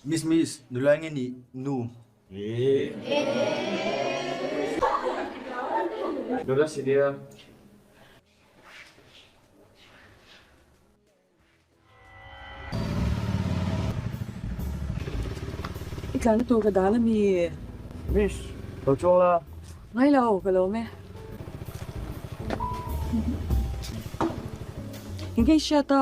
Miss, dulangin ni Nu. Lola si dia. Iklan na to kadala mi. Miss, tao chung la. Ngay lao, kalaw me. Hingay siya ta.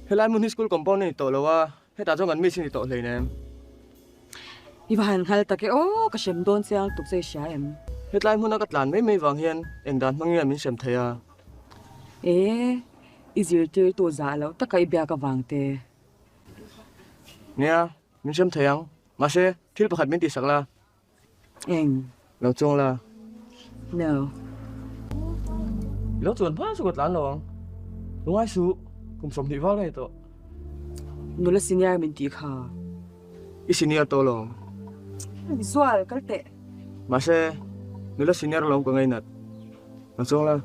Helai mun hi school compound ni to lawa. He ta chung an miss ni to hlei nem. Ibahan hal ta ke kasyem doon siyang tuksay siya em. Hetlai mun akat lan mai wang hian engdan mangia min sem thaya. Izir tir to zalaw ta kay biya ka vangte. Nia, min sem thayang. Mase thil pakhat min ti sakla. Eng, Lo chung la. no. Lo chuan pa su got lan lo. Lungai su kum som ni wal nei to. Nula sinyar min ti ka. Isinia to lo. Visual, kalte. Mase nula senior long ko ngainat. Lo chung la.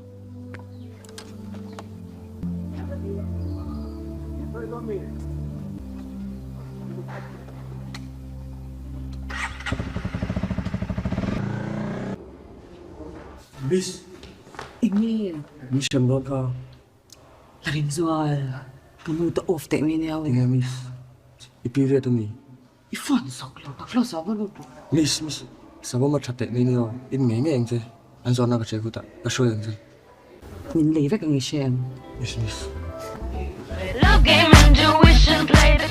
Miss, Emil, Min sem don ka. larin zual. Pamuta off te mi niya. Tinga miss. Ipire to mi. Ifan saklo, taklo saban po. Miss. Sabo ma chatte ni ni. In ngai ngai engse. An zona ka cheku ta. Ka shoy engse. Min leivek ang isyem. Miss. Love game, intuition, play the